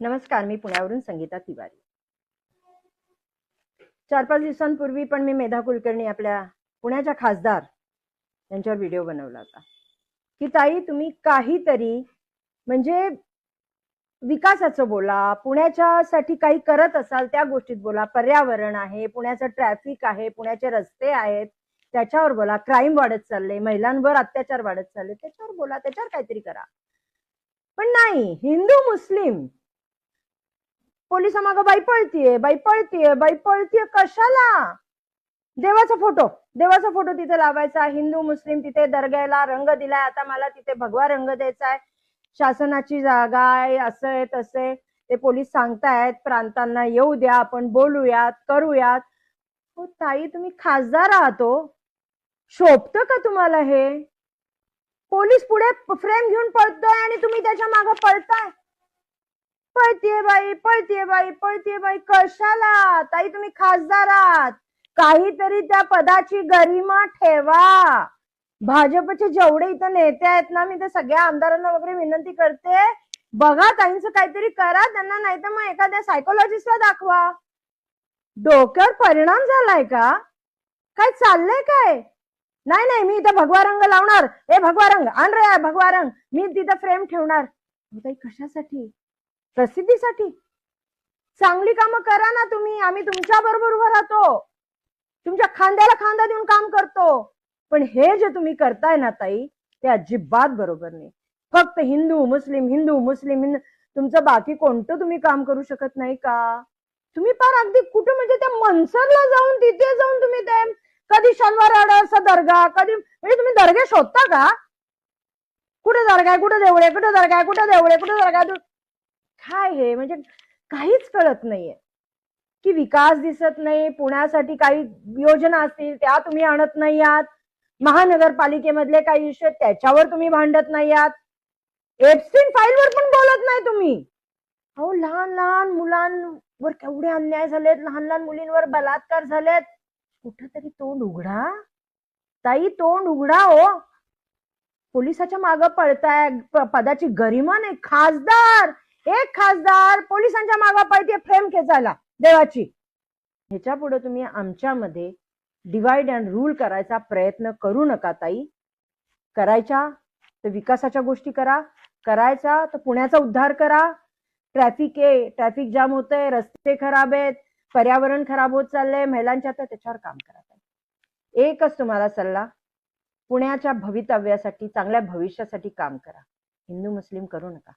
नमस्कार, मी पुण्यावरून संगीता तिवारी. 4-5 दिवसांपूर्वी पण मी मेधा कुलकर्णी आपल्या पुण्याच्या खासदार यांच्यावर व्हिडिओ बनवला होता की ताई तुम्ही काहीतरी म्हणजे विकासाचं बोला, पुण्याच्यासाठी काही करत असाल त्या गोष्टीत बोला. पर्यावरण आहे, पुण्याचं ट्रॅफिक आहे, पुण्याचे रस्ते आहेत त्याच्यावर बोला. क्राईम वाढत चालले, महिलांवर अत्याचार वाढत चालले त्याच्यावर बोला, त्याच्यावर काहीतरी करा. पण नाही, हिंदू मुस्लिम पोलिसामागं बाई पळतीये, बाई पळतीये, बाई पळतीये कशाला? देवाचा फोटो तिथे लावायचा. हिंदू मुस्लिम तिथे दर्ग्याला रंग दिलाय, आता मला तिथे भगवा रंग द्यायचा आहे. शासनाची जागा आहे, असं आहे तसे. ते पोलीस सांगतायत प्रांतांना येऊ द्या, आपण बोलूयात, करूयात. हो ताई, तुम्ही खासदार आहात हो, शोभतं का तुम्हाला हे? पोलीस पुढे फ्रेम घेऊन पळतोय आणि तुम्ही त्याच्या मागे पळताय. पळतीये बाई, पळतीये बाई, पळतीये बाई कशाला? ताई तुम्ही खासदार आहात, काहीतरी त्या पदाची गरिमा ठेवा. भाजपचे जेवढे इथं नेते आहेत ना, मी तर सगळ्या आमदारांना वगैरे विनंती करते, बघा ताईंचं काहीतरी करा त्यांना, नाही तर मग एखाद्या सायकोलॉजिस्टला दाखवा. डोक्यावर परिणाम झालाय का? काय चाललंय काय? नाही नाही, मी इथं भगवा रंग लावणार, ए भगवा रंग आण रे, भगवा रंग, मी तिथं फ्रेम ठेवणार. ताई कशासाठी? प्रसिद्धीसाठी? चांगली कामं करा ना तुम्ही, आम्ही तुमच्या बरोबर उभं राहतो, तुमच्या खांद्याला खांदा देऊन काम करतो. पण हे जे तुम्ही करताय ना ताई, ते अजिबात बरोबर नाही. फक्त हिंदू मुस्लिम, हिंदू मुस्लिम, तुमचं बाकी कोणतं तुम्ही काम करू शकत नाही का? तुम्ही पार अगदी कुठं म्हणजे त्या मनसरला जाऊन तिथे जाऊन तुम्ही ते कधी शनिवार दर्गा, कधी म्हणजे तुम्ही दर्गे शोधता का? कुठे दर्गा आहे, कुठे देवळे, कुठे दर्गा आहे, कुठे देवळे, कुठे दर्गा? काय हे म्हणजे काहीच कळत नाहीये की विकास दिसत नाही. पुण्यासाठी काही योजना असतील त्या तुम्ही आणत नाही आहात. महानगरपालिकेमधले काही इश्यू त्याच्यावर तुम्ही भांडत नाही आहात. एप्स्टीन फाईलवर पण बोलत नाही तुम्ही. अहो, लहान लहान मुलांवर केवढे अन्याय झालेत, लहान लहान मुलींवर बलात्कार झालेत. कुठंतरी तोंड उघडा ताई, तोंड उघडा हो. पोलिसाच्या मागं पळताय, पदाची गरिमा नाही. खासदार, एक खासदार पोलिसांच्या मागं पळते फ्रेम खेचायला देवाची. ह्याच्या पुढे तुम्ही आमच्यामध्ये डिवाइड अँड रूल करायचा प्रयत्न करू नका ताई. करायच्या तर विकासाच्या गोष्टी करा, करायचा तर पुण्याचा उद्धार करा. ट्रॅफिक आहे, ट्रॅफिक जाम होतंय, रस्ते खराब आहेत, पर्यावरण खराब होत चाललंय, महिलांच्या, तर त्याच्यावर काम करा. एकच तुम्हाला सल्ला, पुण्याच्या भवितव्यासाठी, चांगल्या भविष्यासाठी काम करा. हिंदू मुस्लिम करू नका.